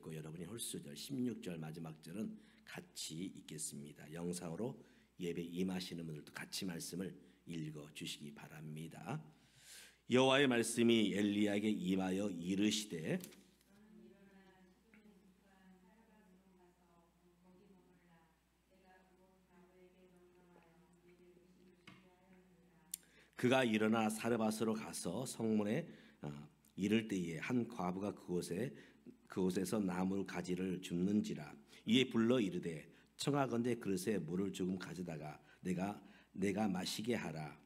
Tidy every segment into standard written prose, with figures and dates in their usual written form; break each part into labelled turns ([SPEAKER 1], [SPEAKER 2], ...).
[SPEAKER 1] 읽고 여러분이 홀수절 16절 마지막 절은 같이 읽겠습니다. 영상으로 예배 임하시는 분들도 같이 말씀을 읽어 주시기 바랍니다. 여호와의 말씀이 엘리야에게 임하여 이르시되 그가 일어나 사르밧으로 가서 성문에 이를 때에 한 과부가 그곳에서 나무 가지를 줍는지라. 이에 불러 이르되 청하건대 그릇에 물을 조금 가져다가 내가 마시게 하라.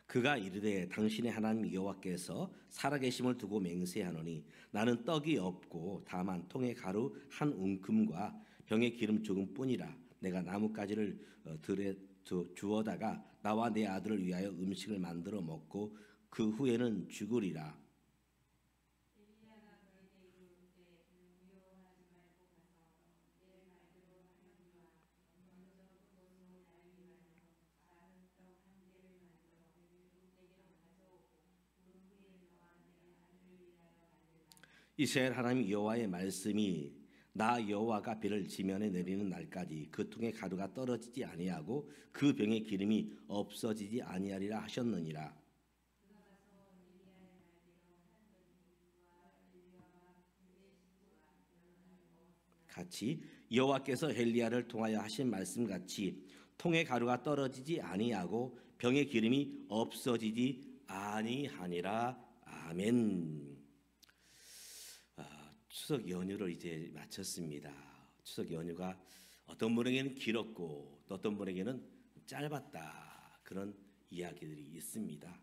[SPEAKER 1] 그가 이르되 당신의 하나님 여호와께서 살아계심을 두고 맹세하노니 나는 떡이 없고 다만 통에 가루 한 움큼과 병에 기름 조금뿐이라. 내가 나뭇가지를 들에 주워다가 나와 내 아들을 위하여 음식을 만들어 먹고 그 후에는 죽으리라. 이스라엘 하나님 여호와의 말씀이 나 여호와가 비를 지면에 내리는 날까지 그 통에 가루가 떨어지지 아니하고 그 병에 기름이 없어지지 아니하리라 하셨느니라. 같이 여호와께서 엘리야를 통하여 하신 말씀같이 통에 가루가 떨어지지 아니하고 병에 기름이 없어지지 아니하니라. 아멘. 추석 연휴를 이제 마쳤습니다. 추석 연휴가 어떤 분에게는 길었고 또 어떤 분에게는 짧았다, 그런 이야기들이 있습니다.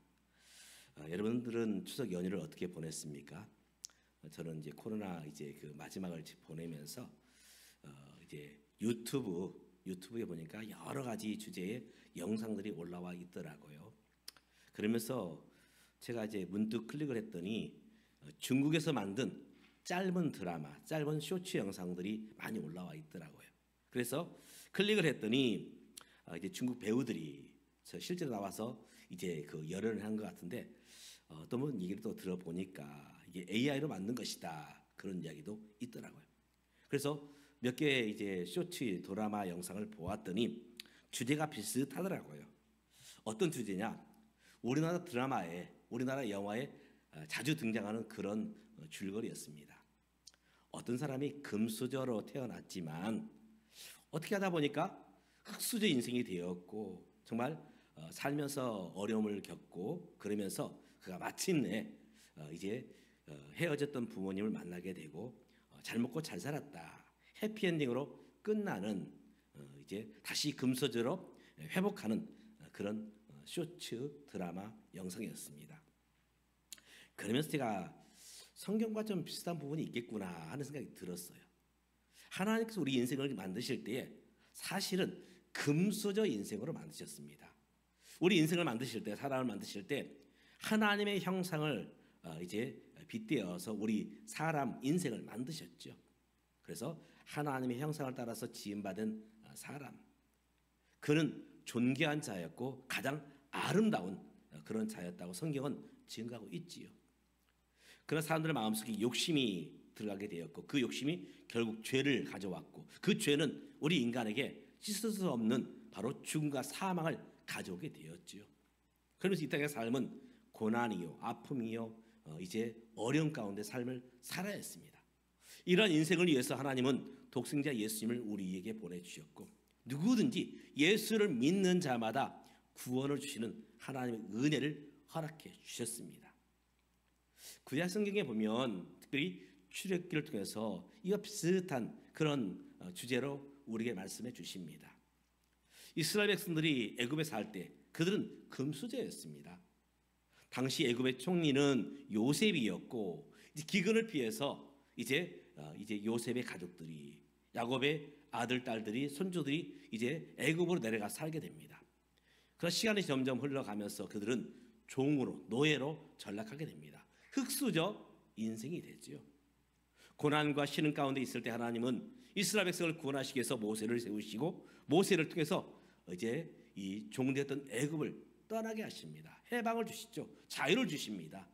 [SPEAKER 1] 여러분들은 추석 연휴를 어떻게 보냈습니까? 저는 이제 코로나 이제 그 마지막을 보내면서 이제 유튜브에 보니까 여러 가지 주제의 영상들이 올라와 있더라고요. 그러면서 제가 이제 문득 클릭을 했더니 중국에서 만든 짧은 드라마, 짧은 쇼츠 영상들이 많이 올라와 있더라고요. 그래서 클릭을 했더니 이제 중국 배우들이 실제로 나와서 이제 그 열연을 한 것 같은데 어떤 분 얘기를 또 들어보니까 이게 AI로 만든 것이다, 그런 이야기도 있더라고요. 그래서 몇 개의 이제 쇼츠 드라마 영상을 보았더니 주제가 비슷하더라고요. 어떤 주제냐? 우리나라 드라마에, 우리나라 영화에 자주 등장하는 그런 줄거리였습니다. 어떤 사람이 금수저로 태어났지만 어떻게 하다 보니까 흙수저 인생이 되었고 정말 살면서 어려움을 겪고 그러면서 그가 마침내 이제 헤어졌던 부모님을 만나게 되고 잘 먹고 잘 살았다, 해피엔딩으로 끝나는 이제 다시 금수저로 회복하는 그런 쇼츠 드라마 영상이었습니다. 그러면서 제가 성경과 좀 비슷한 부분이 있겠구나 하는 생각이 들었어요. 하나님께서 우리 인생을 만드실 때에 사실은 금수저 인생으로 만드셨습니다. 우리 인생을 만드실 때, 사람을 만드실 때 하나님의 형상을 이제 빗대어서 우리 사람 인생을 만드셨죠. 그래서 하나님의 형상을 따라서 지음받은 사람, 그는 존귀한 자였고 가장 아름다운 그런 자였다고 성경은 증거하고 있지요. 그러나 사람들의 마음속에 욕심이 들어가게 되었고 그 욕심이 결국 죄를 가져왔고 그 죄는 우리 인간에게 씻을 수 없는 바로 죽음과 사망을 가져오게 되었지요. 그러면서 이 땅의 삶은 고난이요, 아픔이요, 이제 어려움 가운데 삶을 살아야 했습니다. 이러한 인생을 위해서 하나님은 독생자 예수님을 우리에게 보내주셨고 누구든지 예수를 믿는 자마다 구원을 주시는 하나님의 은혜를 허락해 주셨습니다. 구약 성경에 보면 특별히 출애굽기를 통해서 이와 비슷한 그런 주제로 우리에게 말씀해 주십니다. 이스라엘 백성들이 애굽에 살 때 그들은 금수저였습니다. 당시 애굽의 총리는 요셉이었고 이제 기근을 피해서 이제 요셉의 가족들이, 야곱의 아들, 딸들이, 손주들이 이제 애굽으로 내려가 살게 됩니다. 그런 시간이 점점 흘러가면서 그들은 종으로, 노예로 전락하게 됩니다. 흙수저 인생이 되죠. 고난과 시름 가운데 있을 때 하나님은 이스라엘 백성을 구원하시기 위해서 모세를 세우시고 모세를 통해서 이제 이 종되었던 애굽을 떠나게 하십니다. 해방을 주시죠. 자유를 주십니다.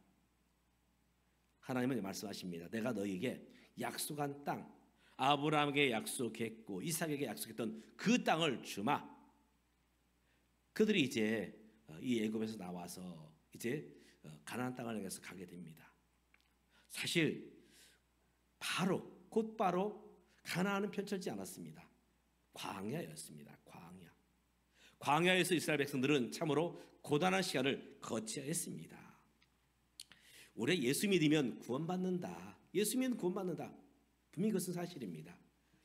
[SPEAKER 1] 하나님은 말씀하십니다. 내가 너희에게 약속한 땅, 아브라함에게 약속했고 이삭에게 약속했던 그 땅을 주마. 그들이 이제 이 애굽에서 나와서 이제 가나안 땅을 향해서 가게 됩니다. 사실 곧바로 가나안은 펼쳐지지 않았습니다. 광야였습니다. 광야에서 이스라엘 백성들은 참으로 고단한 시간을 거쳐야 했습니다. 우리 예수 믿으면 구원받는다. 예수 믿으면 구원받는다. 분명히 그것은 사실입니다.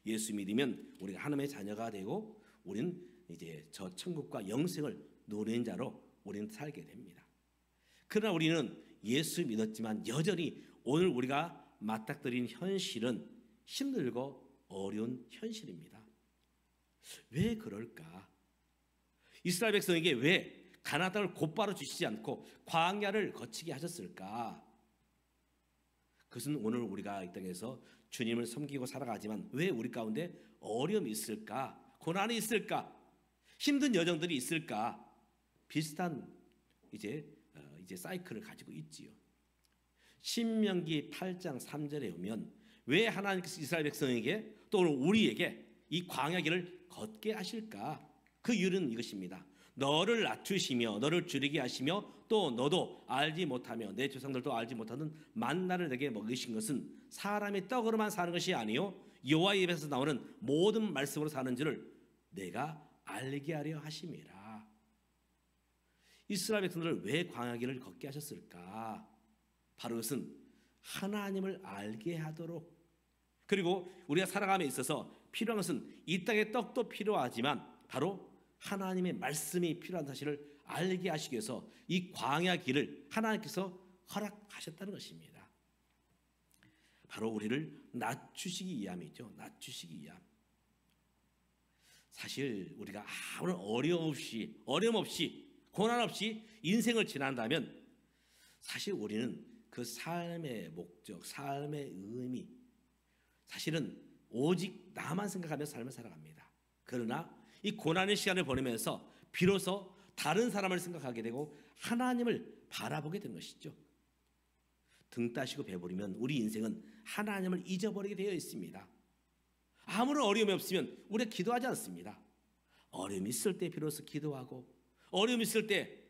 [SPEAKER 1] 예수 믿으면 우리가 하나님의 자녀가 되고 우리는 이제 저 천국과 영생을 누리는 자로 우리는 살게 됩니다. 그러나 우리는 예수 믿었지만 여전히 오늘 우리가 맞닥뜨린 현실은 힘들고 어려운 현실입니다. 왜 그럴까? 이스라엘 백성에게 왜 가나안 땅을 곧바로 주시지 않고 광야를 거치게 하셨을까? 그것은 오늘 우리가 이 땅에서 주님을 섬기고 살아가지만 왜 우리 가운데 어려움이 있을까? 고난이 있을까? 힘든 여정들이 있을까? 비슷한 이제 사이클을 가지고 있지요. 신명기 8장 3절에 오면 왜 하나님께서 이스라엘 백성에게 또 우리에게 이 광야 길을 걷게 하실까? 그 이유는 이것입니다. 너를 낮추시며 너를 줄이게 하시며 또 너도 알지 못하며 내 조상들도 알지 못하는 만나를 내게 먹이신 것은 사람이 떡으로만 사는 것이 아니요 여호와의 입에서 나오는 모든 말씀으로 사는 줄을 내가 알게 하려 하심이라. 이스라엘 백성들을 왜 광야 길을 걷게 하셨을까? 바로 그것은 하나님을 알게 하도록, 그리고 우리가 살아감에 있어서 필요한 것은 이 땅의 떡도 필요하지만 바로 하나님의 말씀이 필요한 사실을 알게 하시기 위해서 이 광야 길을 하나님께서 허락하셨다는 것입니다. 바로 우리를 낮추시기 위함이죠. 낮추시기 위함. 사실 우리가 아무런 어려움 없이 고난 없이 인생을 지난다면 사실 우리는 그 삶의 목적, 삶의 의미, 사실은 오직 나만 생각하며 삶을 살아갑니다. 그러나 이 고난의 시간을 보내면서 비로소 다른 사람을 생각하게 되고 하나님을 바라보게 되는 것이죠. 등 따시고 배부르면 우리 인생은 하나님을 잊어버리게 되어 있습니다. 아무런 어려움이 없으면 우리가 기도하지 않습니다. 어려움이 있을 때 비로소 기도하고, 어려움이 있을 때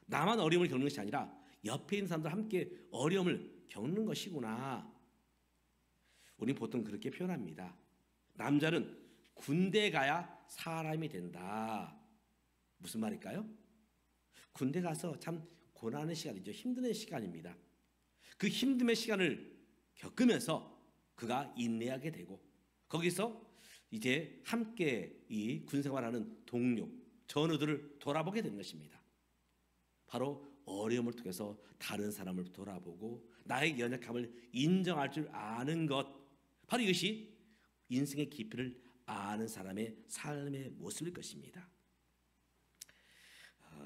[SPEAKER 1] 나만 어려움을 겪는 것이 아니라 옆에 있는 사람들 함께 어려움을 겪는 것이구나. 우리는 보통 그렇게 표현합니다. 남자는 군대 가야 사람이 된다. 무슨 말일까요? 군대 가서 참 고난의 시간이죠. 힘든 시간입니다. 그 힘듦의 시간을 겪으면서 그가 인내하게 되고 거기서 이제 함께 이 군생활하는 동료, 전우들을 돌아보게 되는 것입니다. 바로 어려움을 통해서 다른 사람을 돌아보고 나의 연약함을 인정할 줄 아는 것, 바로 이것이 인생의 깊이를 아는 사람의 삶의 모습일 것입니다.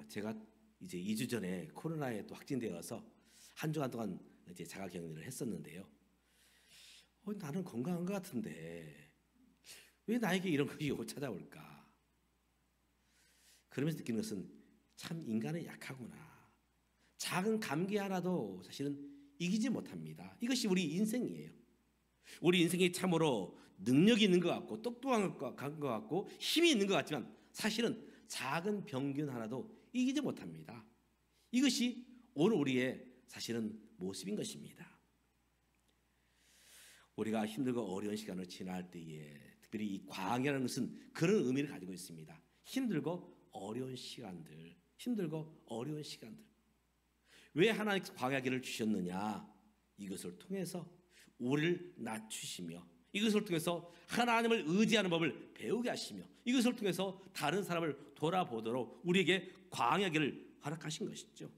[SPEAKER 1] 제가 이제 2주 전에 코로나에 또 확진되어서 한 주간 동안 이제 자가격리를 했었는데요. 나는 건강한 것 같은데 왜 나에게 이런 것이 찾아올까? 그러면서 느끼는 것은 참 인간은 약하구나. 작은 감기 하나도 사실은 이기지 못합니다. 이것이 우리 인생이에요. 우리 인생이 참으로 능력이 있는 것 같고 똑똑한 것 같고 힘이 있는 것 같지만 사실은 작은 병균 하나도 이기지 못합니다. 이것이 오늘 우리의 사실은 모습인 것입니다. 우리가 힘들고 어려운 시간을 지날 때에 특별히 이 광야라는 것은 그런 의미를 가지고 있습니다. 힘들고 어려운 시간들, 왜 하나님께서 광야길을 주셨느냐? 이것을 통해서 우리를 낮추시며 이것을 통해서 하나님을 의지하는 법을 배우게 하시며 이것을 통해서 다른 사람을 돌아보도록 우리에게 광야길을 허락하신 것이죠.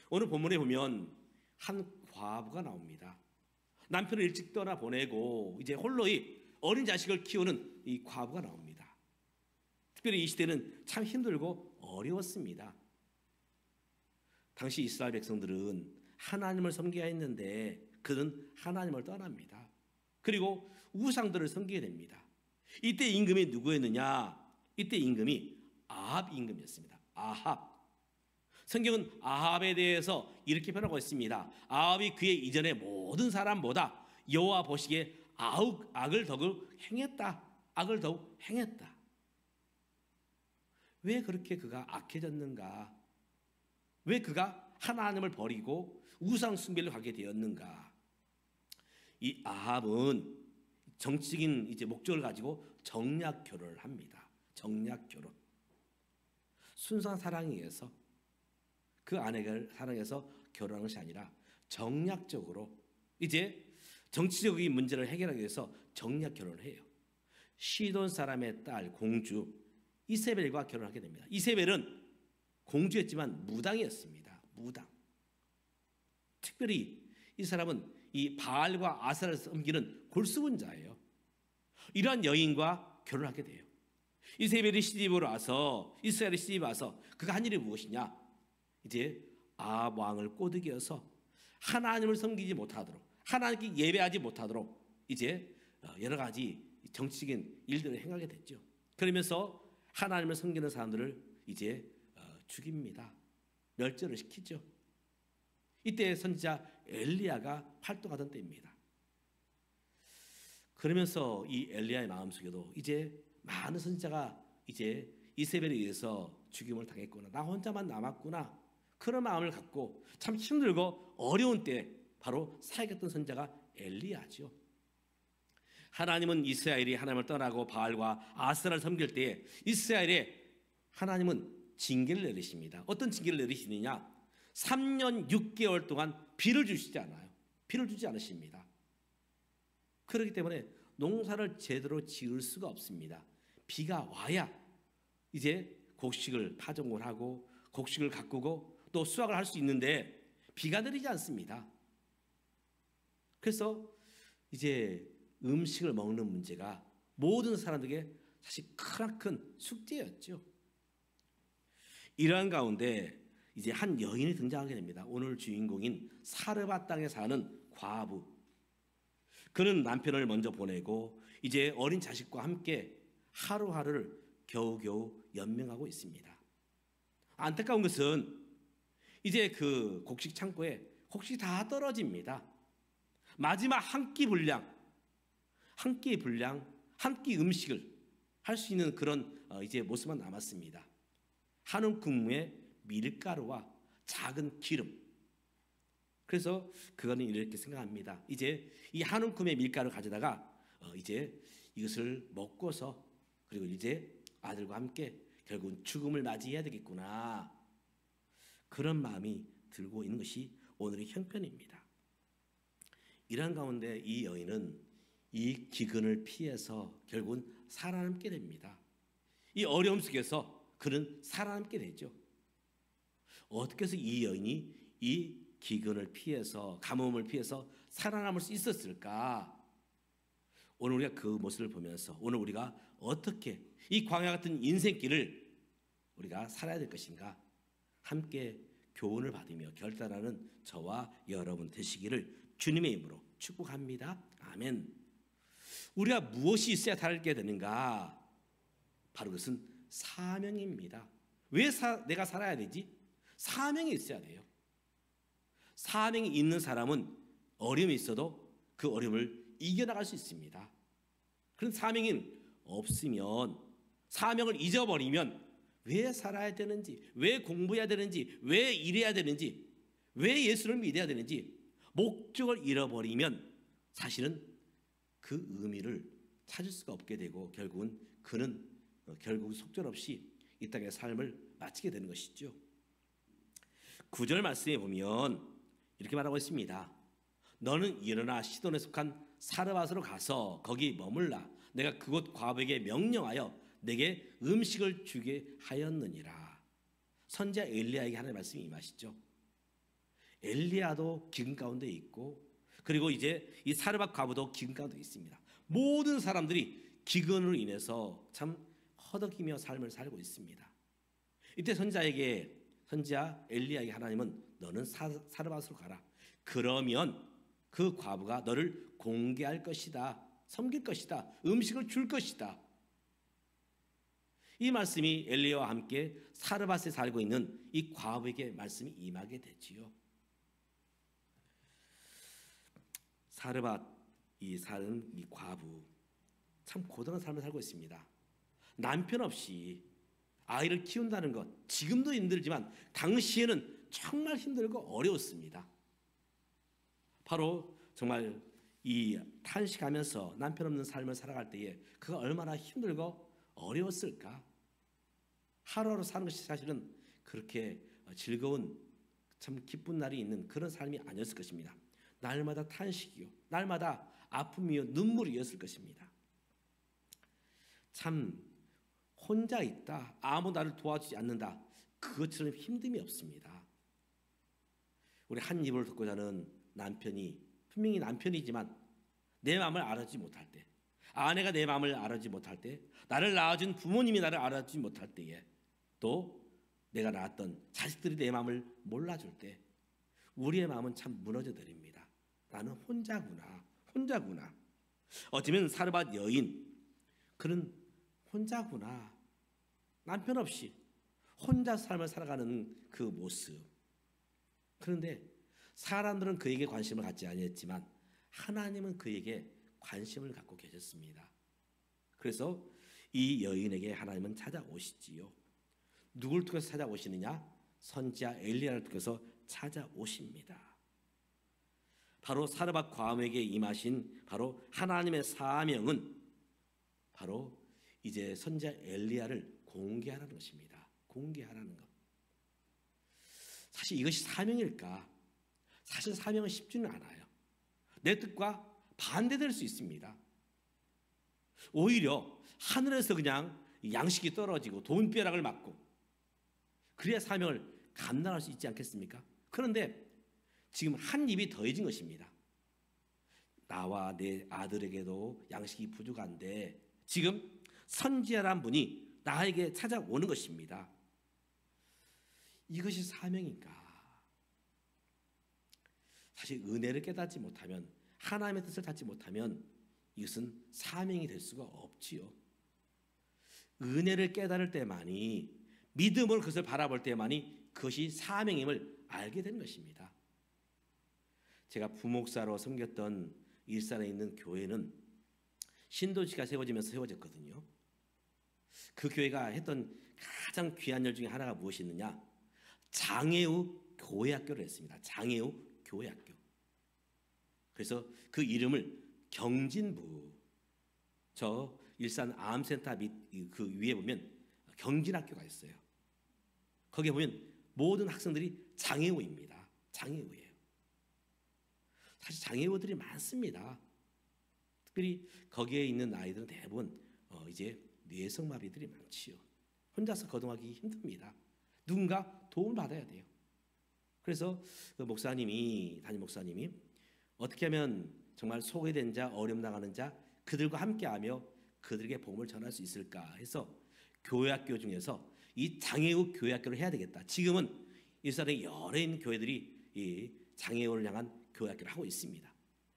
[SPEAKER 1] 오늘 본문에 보면 한 과부가 나옵니다. 남편을 일찍 떠나보내고 이제 홀로이 어린 자식을 키우는 이 과부가 나옵니다. 특별히 이 시대는 참 힘들고 어려웠습니다. 당시 이스라엘 백성들은 하나님을 섬겨야 했는데 그는 하나님을 떠납니다. 그리고 우상들을 섬기게 됩니다. 이때 임금이 누구였느냐? 이때 임금이 아합 임금이었습니다. 아합. 성경은 아합에 대해서 이렇게 표현하고 있습니다. 아합이 그의 이전의 모든 사람보다 여호와 보시기에 악을 더욱 행했다. 악을 더욱 행했다. 왜 그렇게 그가 악해졌는가? 왜 그가 하나님을 버리고 우상 숭배를 하게 되었는가? 이 아합은 정치적인 목적을 가지고 정략 결혼을 합니다. 정략 결혼. 순수한 사랑에 의해서 그 아내를 사랑해서 결혼한 것이 아니라 정략적으로 정치적인 문제를 해결하기 위해서 정략 결혼을 해요. 시돈 사람의 딸 공주 이세벨과 결혼하게 됩니다. 이세벨은 공주였지만 무당이었습니다. 무당. 특별히 이 사람은 이 바알과 아세라를 섬기는 골수분자예요. 이러한 여인과 결혼하게 돼요. 이세벨이 시집으로 와서 이스라엘이 시집에 와서 그가 한 일이 무엇이냐? 아합 왕을 꼬드겨서 하나님을 섬기지 못하도록, 하나님께 예배하지 못하도록 여러 가지 정치적인 일들을 행하게 됐죠. 그러면서 하나님을 섬기는 사람들을 죽입니다. 멸절을 시키죠. 이때 선지자 엘리야가 활동하던 때입니다. 그러면서 이 엘리야의 마음속에도 많은 선지자가 이세벨에 의해서 죽임을 당했구나, 나 혼자만 남았구나, 그런 마음을 갖고 참 힘들고 어려운 때 바로 사역했던 선지자가 엘리야죠. 하나님은 이스라엘이 하나님을 떠나고 바알과 아세라를 섬길 때에 이스라엘에 하나님은 징계를 내리십니다. 어떤 징계를 내리시느냐? 3년 6개월 동안 비를 주시지 않아요. 비를 주지 않으십니다. 그렇기 때문에 농사를 제대로 지을 수가 없습니다. 비가 와야 곡식을 파종을 하고 곡식을 가꾸고 또 수확을 할 수 있는데 비가 내리지 않습니다. 그래서 음식을 먹는 문제가 모든 사람들에게 사실 크나큰 숙제였죠. 이러한 가운데 한 여인이 등장하게 됩니다. 오늘 주인공인 사르밧 땅에 사는 과부. 그는 남편을 먼저 보내고 어린 자식과 함께 하루하루를 겨우겨우 연명하고 있습니다. 안타까운 것은 그 곡식 창고에 곡식이 다 떨어집니다. 마지막 한 끼 분량, 한 끼 음식을 할 수 있는 그런 모습만 남았습니다. 한 움큼의 밀가루와 작은 기름. 그래서 그거는 이렇게 생각합니다. 이 한 움큼의 밀가루 가져다가 이것을 먹고서 그리고 아들과 함께 결국은 죽음을 맞이해야 되겠구나, 그런 마음이 들고 있는 것이 오늘의 형편입니다. 이러한 가운데 이 여인은 이 기근을 피해서 결국은 살아남게 됩니다. 이 어려움 속에서 그는 살아남게 되죠. 어떻게 해서 이 여인이 이 기근을 피해서, 가뭄을 피해서 살아남을 수 있었을까? 오늘 우리가 그 모습을 보면서 오늘 우리가 어떻게 이 광야 같은 인생길을 우리가 살아야 될 것인가, 함께 교훈을 받으며 결단하는 저와 여러분 되시기를 주님의 이름으로 축복합니다. 아멘. 우리가 무엇이 있어야 살게 되는가? 바로 그것은 사명입니다. 왜 내가 살아야 되지? 사명이 있어야 돼요. 사명이 있는 사람은 어려움이 있어도 그 어려움을 이겨나갈 수 있습니다. 그런 사명이 없으면, 사명을 잊어버리면 왜 살아야 되는지, 왜 공부해야 되는지, 왜 일해야 되는지, 왜 예수를 믿어야 되는지 목적을 잃어버리면 사실은 그 의미를 찾을 수가 없게 되고 결국은 그는 결국 속절없이 이 땅의 삶을 마치게 되는 것이죠. 9절 말씀에 보면 이렇게 말하고 있습니다. 너는 일어나 시돈에 속한 사르밧으로 가서 거기 머물라. 내가 그곳 과부에게 명령하여 내게 음식을 주게 하였느니라. 선지자 엘리야에게 하나님의 말씀이 임하시죠. 엘리야도 기근 가운데 있고, 그리고 이 사르밧 과부도 기근 가운데 있습니다. 모든 사람들이 기근으로 인해서 참 허덕이며 삶을 살고 있습니다. 이때 선지자 엘리야에게 하나님은 너는 사르밧으로 가라. 그러면 그 과부가 너를 공개할 것이다, 섬길 것이다, 음식을 줄 것이다. 이 말씀이 엘리야와 함께 사르밧에 살고 있는 이 과부에게 말씀이 임하게 되지요. 사르밧 이 사는 이 과부 참 고단한 삶을 살고 있습니다. 남편 없이 아이를 키운다는 것 지금도 힘들지만 당시에는 정말 힘들고 어려웠습니다. 바로 정말 이 탄식하면서 남편 없는 삶을 살아갈 때에 그가 얼마나 힘들고 어려웠을까. 하루하루 사는 것이 사실은 그렇게 즐거운 참 기쁜 날이 있는 그런 삶이 아니었을 것입니다. 날마다 탄식이요, 날마다 아픔이요, 눈물이었을 것입니다. 참 혼자 있다, 아무 나를 도와주지 않는다, 그것처럼 힘듦이 없습니다. 우리 한 입을 듣고 자는 남편이 분명히 남편이지만 내 마음을 알아주지 못할 때, 아내가 내 마음을 알아주지 못할 때, 나를 낳아준 부모님이 나를 알아주지 못할 때에, 또 내가 낳았던 자식들이 내 마음을 몰라줄 때 우리의 마음은 참 무너져 내립니다. 나는 혼자구나, 혼자구나. 어쩌면 사르밧 여인, 그는 혼자구나. 남편 없이 혼자 삶을 살아가는 그 모습. 그런데 사람들은 그에게 관심을 갖지 아니했지만 하나님은 그에게 관심을 갖고 계셨습니다. 그래서 이 여인에게 하나님은 찾아오시지요. 누굴 통해서 찾아오시느냐? 선지자 엘리야를 통해서 찾아오십니다. 바로 사르밧 과부에게 임하신 바로 하나님의 사명은 바로 이제 선지자 엘리야를 공개하라는 것입니다. 공개하라는 것. 사실 이것이 사명일까? 사실 사명은 쉽지는 않아요. 내 뜻과 반대될 수 있습니다. 오히려 하늘에서 그냥 양식이 떨어지고 돈벼락을 맞고 그래야 사명을 감당할 수 있지 않겠습니까? 그런데 지금 한 입이 더해진 것입니다. 나와 내 아들에게도 양식이 부족한데 지금 선지자란 분이 나에게 찾아오는 것입니다. 이것이 사명인가? 사실 은혜를 깨닫지 못하면, 하나님의 뜻을 찾지 못하면 이것은 사명이 될 수가 없지요. 은혜를 깨달을 때만이, 믿음으로 그것을 바라볼 때만이 그것이 사명임을 알게 되는 것입니다. 제가 부목사로 섬겼던 일산에 있는 교회는 신도시가 세워지면서 세워졌거든요. 그 교회가 했던 가장 귀한 일 중에 하나가 무엇이었느냐? 장애우 교회학교를 했습니다. 장애우 교회학교. 그래서 그 이름을 경진부, 저 일산 암센터 밑 그 위에 보면 경진학교가 있어요. 거기에 보면 모든 학생들이 장애우입니다. 장애우예요. 사실 장애우들이 많습니다. 특별히 거기에 있는 아이들은 대부분 이제 뇌성마비들이 많지요. 혼자서 거동하기 힘듭니다. 누군가 도움을 받아야 돼요. 그래서 그 목사님이, 담임 목사님이 어떻게 하면 정말 소외된 자, 어려움 당하는 자, 그들과 함께하며 그들에게 복음을 전할 수 있을까 해서 교회학교 중에서 이 장애우 교회학교를 해야 되겠다. 지금은 일산의 여러 있는 교회들이 이 장애우를 향한 교회학교를 하고 있습니다.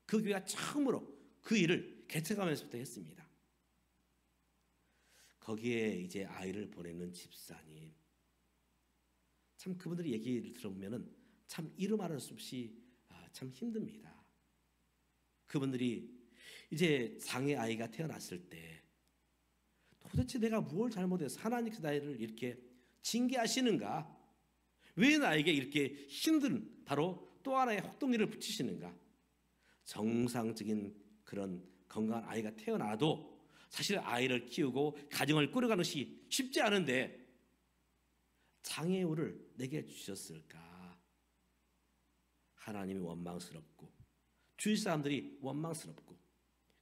[SPEAKER 1] 그 교회가 처음으로 그 일을 개척하면서부터 했습니다. 거기에 이제 아이를 보내는 집사님, 참 그분들의 얘기를 들어보면은 참 이루 말할 수 없이 참 힘듭니다. 그분들이 이제 장애 아이가 태어났을 때 도대체 내가 뭘 잘못해서 하나님께서 나를 이렇게 징계하시는가? 왜 나에게 이렇게 힘든 바로 또 하나의 혹동기를 붙이시는가? 정상적인 그런 건강한 아이가 태어나도 사실 아이를 키우고 가정을 꾸려가는 것이 쉽지 않은데 장애우를 내게 주셨을까? 하나님이 원망스럽고 주위 사람들이 원망스럽고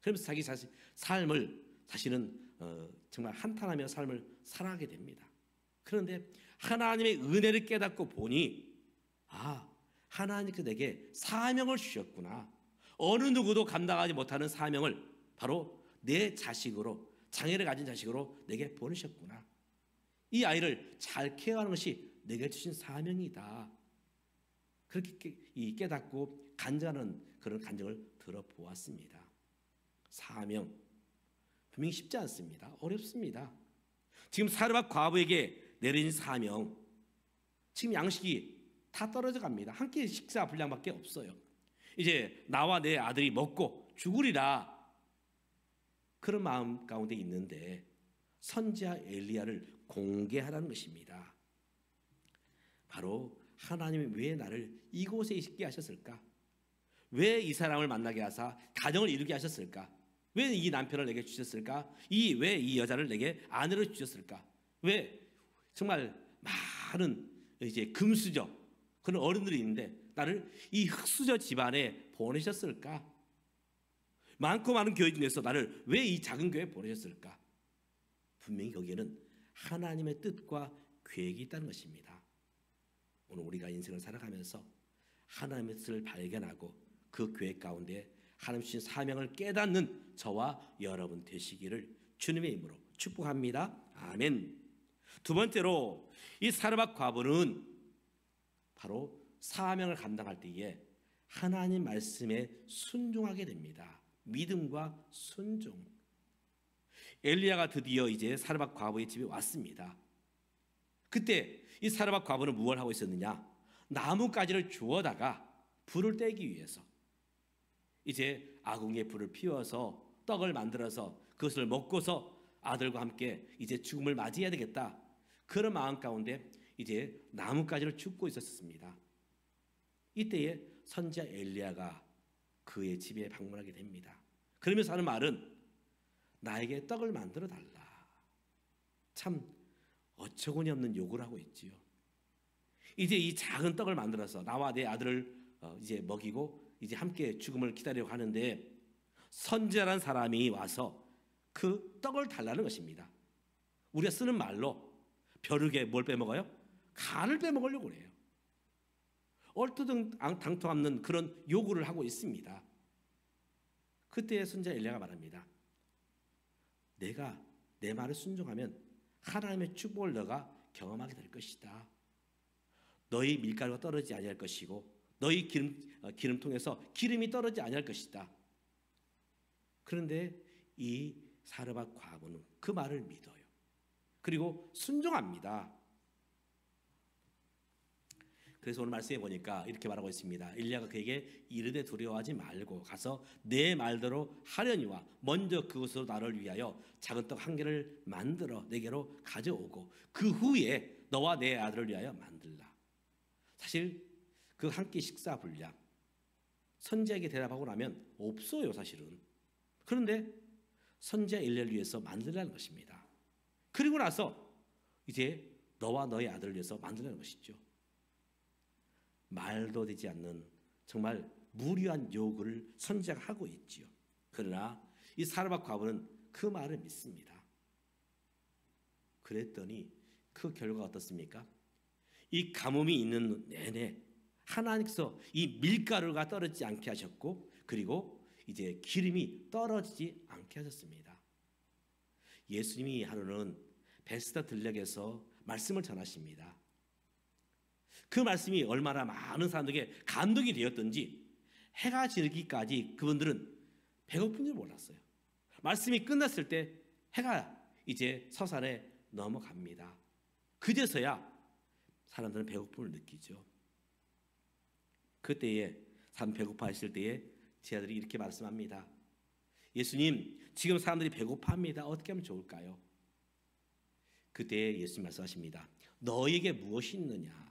[SPEAKER 1] 그러면서 자기 자신 삶을 사실은 정말 한탄하며 삶을 살아가게 됩니다. 그런데 하나님의 은혜를 깨닫고 보니 하나님께서 내게 사명을 주셨구나. 어느 누구도 감당하지 못하는 사명을 바로 내 자식으로, 장애를 가진 자식으로 내게 보내셨구나. 이 아이를 잘 케어하는 것이 내게 주신 사명이다. 그렇게 깨닫고 간절한 그런 간증을 들어보았습니다. 사명 분명히 쉽지 않습니다. 어렵습니다. 지금 사르밧 과부에게 내린 사명, 지금 양식이 다 떨어져 갑니다. 한 끼 식사 분량밖에 없어요. 이제 나와 내 아들이 먹고 죽으리라, 그런 마음 가운데 있는데 선지자 엘리야를 공개하라는 것입니다. 바로 하나님이 왜 나를 이곳에 있게 하셨을까? 왜 이 사람을 만나게 하사 가정을 이루게 하셨을까? 왜 이 남편을 내게 주셨을까? 왜 이 여자를 내게 아내로 주셨을까? 왜 정말 많은 이제 금수저 그런 어른들이 있는데 나를 이 흙수저 집안에 보내셨을까? 많고 많은 교회 중에서 나를 왜 이 작은 교회에 보내셨을까? 분명히 거기에는 하나님의 뜻과 계획이 있다는 것입니다. 오늘 우리가 인생을 살아가면서 하나님의 뜻을 발견하고 그 계획 가운데 하나님 주신 사명을 깨닫는 저와 여러분 되시기를 주님의 이름으로 축복합니다. 아멘. 두 번째로 이 사르밧 과부는 바로 사명을 감당할 때에 하나님 말씀에 순종하게 됩니다. 믿음과 순종. 엘리야가 드디어 이제 사르밧 과부의 집에 왔습니다. 그때 이 사르밧 과부는 무엇을 하고 있었느냐? 나뭇가지를 주워다가 불을 떼기 위해서 이제 아궁이에 불을 피워서 떡을 만들어서 그것을 먹고서 아들과 함께 이제 죽음을 맞이해야 되겠다, 그런 마음 가운데 이제 나뭇가지를 줍고 있었습니다. 이때에 선지자 엘리야가 그의 집에 방문하게 됩니다. 그러면서 하는 말은 나에게 떡을 만들어 달라. 참 어처구니 없는 요구를 하고 있지요. 이제 이 작은 떡을 만들어서 나와 내 아들을 이제 먹이고 이제 함께 죽음을 기다리려고 하는데 선지자라는 사람이 와서 그 떡을 달라는 것입니다. 우리가 쓰는 말로 벼룩에 뭘 빼먹어요? 간을 빼먹으려고 그래요. 얼토당토 없는 그런 요구를 하고 있습니다. 그때 선지자 엘리야가 말합니다. 내가 내 말을 순종하면 하나님의 축복을 너가 경험하게 될 것이다. 너희 밀가루가 떨어지지 아니할 것이고 너희 기름통에서 기름이 떨어지지 아니할 것이다. 그런데 이 사르밧 과부는 그 말을 믿어요. 그리고 순종합니다. 그래서 오늘 말씀에 보니까 이렇게 말하고 있습니다. 엘리야가 그에게 이르되 두려워하지 말고 가서 내 말대로 하려니와 먼저 그것으로 나를 위하여 작은 떡 한 개를 만들어 내게로 가져오고 그 후에 너와 내 아들을 위하여 만들라. 사실 그 한 끼 식사 분량 선지자에게 대답하고 나면 없어요, 사실은. 그런데 선지자 엘리야를 위해서 만들라는 것입니다. 그리고 나서 이제 너와 너의 아들을 위해서 만들라는 것이죠. 말도 되지 않는 정말 무리한 요구를 선지자가 하고 있지요. 그러나 이 사르밧 과부는 그 말을 믿습니다. 그랬더니 그 결과가 어떻습니까? 이 가뭄이 있는 내내 하나님께서 이 밀가루가 떨어지지 않게 하셨고 그리고 이제 기름이 떨어지지 않게 하셨습니다. 예수님이 하루는 베스다 들녘에서 말씀을 전하십니다. 그 말씀이 얼마나 많은 사람들에게 감동이 되었던지 해가 지기까지 그분들은 배고픈 줄 몰랐어요. 말씀이 끝났을 때 해가 이제 서산에 넘어갑니다. 그제서야 사람들은 배고픔을 느끼죠. 그때에 사람 배고파하실 때에 제 아들이 이렇게 말씀합니다. 예수님, 지금 사람들이 배고파합니다. 어떻게 하면 좋을까요? 그때 예수님 말씀하십니다. 너에게 무엇이 있느냐?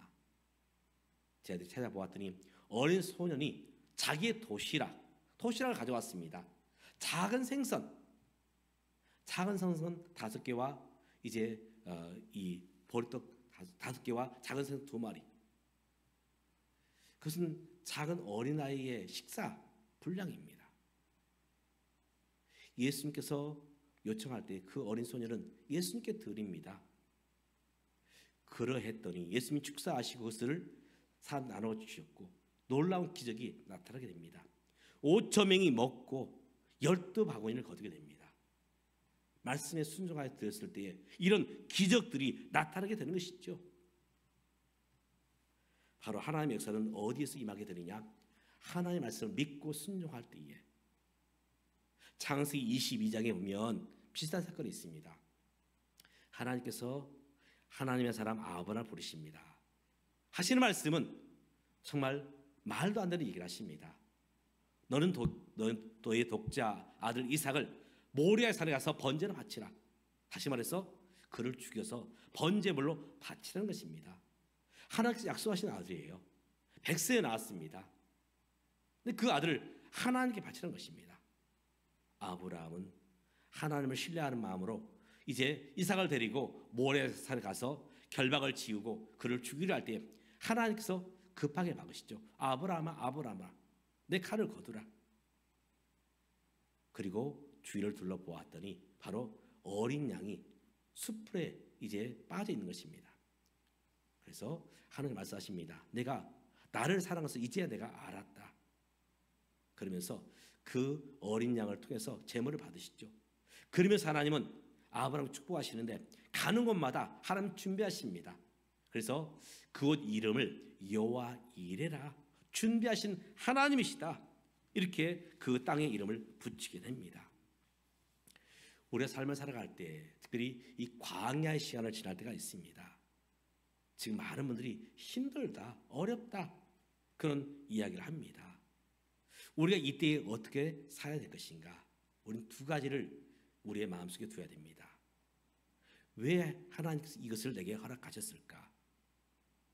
[SPEAKER 1] 제 아들이 찾아보았더니 어린 소년이 자기의 도시락을 가져왔습니다. 작은 생선 5개와 이제 이 보리떡 5개와 작은 생선 2마리. 그것은 작은 어린아이의 식사 분량입니다. 예수님께서 요청할 때 그 어린 소년은 예수님께 드립니다. 그러했더니 예수님이 축사하시고 그것을 사람 나눠주셨고 놀라운 기적이 나타나게 됩니다. 5,000명이 먹고 12바구니를 거두게 됩니다. 말씀에 순종하여 드렸을 때에 이런 기적들이 나타나게 되는 것이죠. 바로 하나님의 역사는 어디에서 임하게 되느냐? 하나님의 말씀을 믿고 순종할 때에. 창세기 22장에 보면 비슷한 사건이 있습니다. 하나님께서 하나님의 사람 아브라함을 부르십니다. 하시는 말씀은 정말 말도 안 되는 얘기를 하십니다. 너는 너의 독자 아들 이삭을 모리아의 산에 가서 번제로 바치라. 다시 말해서 그를 죽여서 번제물로 바치라는 것입니다. 하나님께서 약속하신 아들이에요. 100세에 나왔습니다. 근데 그 아들을 하나님께 바치는 것입니다. 아브라함은 하나님을 신뢰하는 마음으로 이제 이삭을 데리고 모리아의 산에 가서 결박을 지우고 그를 죽이려 할 때 하나님께서 급하게 막으시죠. 아브라함아, 아브라함아, 내 칼을 거두라. 그리고 주위를 둘러보았더니 바로 어린 양이 숯불에 이제 빠져 있는 것입니다. 그래서 하나님 말씀하십니다. 내가 나를 사랑해서 이제야 내가 알았다. 그러면서 그 어린 양을 통해서 제물을 받으시죠. 그러면서 하나님은 아브라함을 축복하시는데 가는 곳마다 하나님 준비하십니다. 그래서 그곳 이름을 여호와 이레라, 준비하신 하나님이시다, 이렇게 그 땅의 이름을 붙이게 됩니다. 우리가 삶을 살아갈 때 특별히 이 광야의 시간을 지날 때가 있습니다. 지금 많은 분들이 힘들다, 어렵다 그런 이야기를 합니다. 우리가 이때에 어떻게 살아야 될 것인가? 우리는 두 가지를 우리의 마음속에 두어야 됩니다. 왜 하나님께서 이것을 내게 허락하셨을까?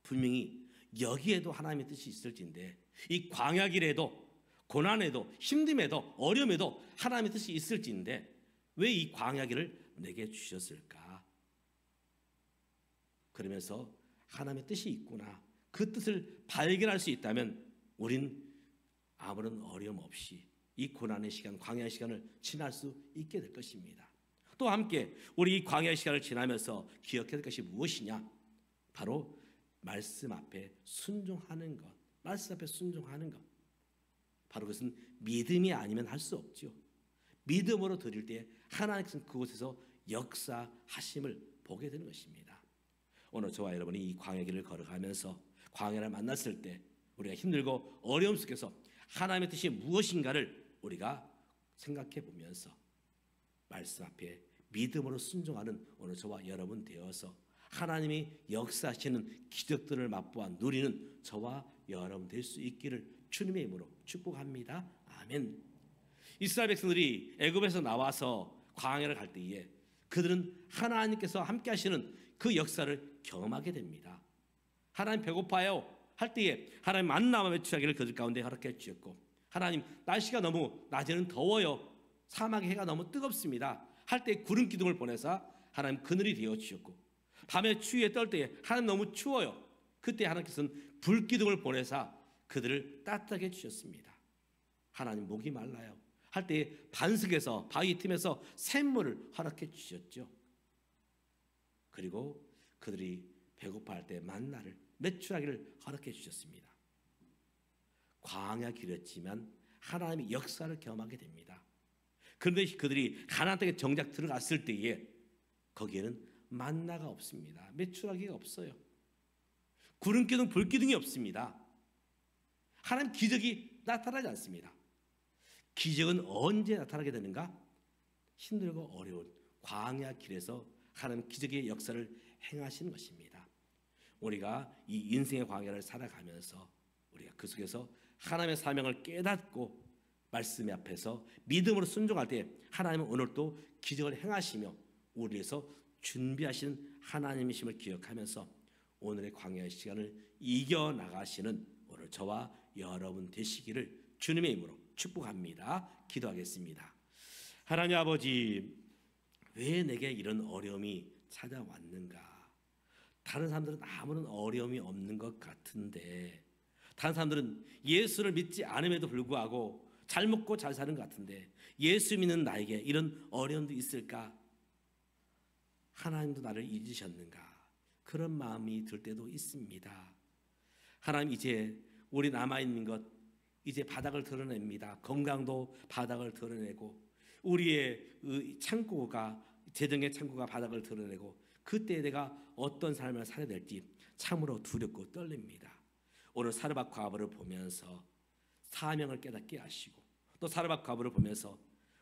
[SPEAKER 1] 분명히 여기에도 하나님의 뜻이 있을진데, 이 광야길에도 고난에도 힘듦에도 어려움에도 하나님의 뜻이 있을진데 왜 이 광야길을 내게 주셨을까? 그러면서 하나님의 뜻이 있구나, 그 뜻을 발견할 수 있다면 우린 아무런 어려움 없이 이 고난의 시간, 광야의 시간을 지날 수 있게 될 것입니다. 또 함께 우리 이 광야의 시간을 지나면서 기억해야 될 것이 무엇이냐? 바로 말씀 앞에 순종하는 것. 말씀 앞에 순종하는 것. 바로 그것은 믿음이 아니면 할 수 없죠. 믿음으로 드릴 때 하나님께서는 그곳에서 역사하심을 보게 되는 것입니다. 오늘 저와 여러분이 이 광야 길을 걸어가면서 광야를 만났을 때 우리가 힘들고 어려움 속에서 하나님의 뜻이 무엇인가를 우리가 생각해 보면서 말씀 앞에 믿음으로 순종하는 오늘 저와 여러분 되어서 하나님이 역사하시는 기적들을 맛보아 누리는 저와 여러분 될 수 있기를 주님의 이름으로 축복합니다. 아멘. 이스라엘 백성들이 애굽에서 나와서 광야를 갈 때에 그들은 하나님께서 함께 하시는 그 역사를 경험하게 됩니다. 하나님 배고파요 할 때에 하나님 만나와 매출하기를 그들 가운데 허락해 주셨고, 하나님 날씨가 너무 낮에는 더워요, 사막의 해가 너무 뜨겁습니다 할 때 구름 기둥을 보내사 하나님 그늘이 되어 주셨고, 밤에 추위에 떨 때에 하나님 너무 추워요, 그때 하나님께서는 불 기둥을 보내사 그들을 따뜻하게 해주셨습니다. 하나님 목이 말라요 할 때에 반석에서 바위 틈에서 샘물을 허락해 주셨죠. 그리고 그들이 배고파할 때 만나를 매출하기를 허락해 주셨습니다. 광야 길이었지만 하나님의 역사를 경험하게 됩니다. 그런데 그들이 가나안 땅에 정작 들어갔을 때에 거기에는 만나가 없습니다. 매출하기가 없어요. 구름기둥 불기둥이 없습니다. 하나님 기적이 나타나지 않습니다. 기적은 언제 나타나게 되는가? 힘들고 어려운 광야 길에서 하나님 기적의 역사를 행하시는 것입니다. 우리가 이 인생의 광야를 살아가면서 우리가 그 속에서 하나님의 사명을 깨닫고 말씀 앞에서 믿음으로 순종할 때 하나님은 오늘도 기적을 행하시며 우리 위해서 준비하신 하나님이심을 기억하면서 오늘의 광야의 시간을 이겨나가시는 오늘 저와 여러분 되시기를 주님의 이름으로 축복합니다. 기도하겠습니다. 하나님 아버지, 왜 내게 이런 어려움이 찾아왔는가? 다른 사람들은 아무런 어려움이 없는 것 같은데, 다른 사람들은 예수를 믿지 않음에도 불구하고 잘 먹고 잘 사는 것 같은데 예수 믿는 나에게 이런 어려움도 있을까? 하나님도 나를 잊으셨는가? 그런 마음이 들 때도 있습니다. 하나님, 이제 우리 남아있는 것 이제 바닥을 드러냅니다. 건강도 바닥을 드러내고 우리의 창고가, 재정의 창고가 바닥을 드러내고 그때 내가 어떤 삶을 살아야 될지 참으로 두렵고 떨립니다. 오늘 사르밧 과부를 보면서 사명을 깨닫게 하시고 또 사르밧 과부를 보면서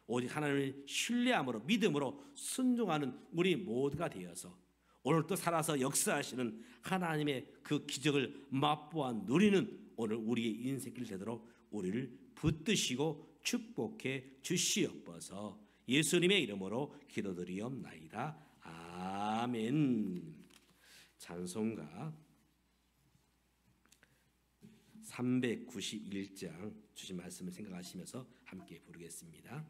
[SPEAKER 1] 오직 하나님을 신뢰함으로 믿음으로 순종하는 우리 모두가 되어서 오늘도 살아서 역사하시는 하나님의 그 기적을 맛보아 누리는 오늘 우리의 인생길 되도록 우리를 붙드시고 축복해 주시옵소서. 예수님의 이름으로 기도드리옵나이다. 아멘. 찬송가 391장 주신 말씀을 생각하시면서 함께 부르겠습니다.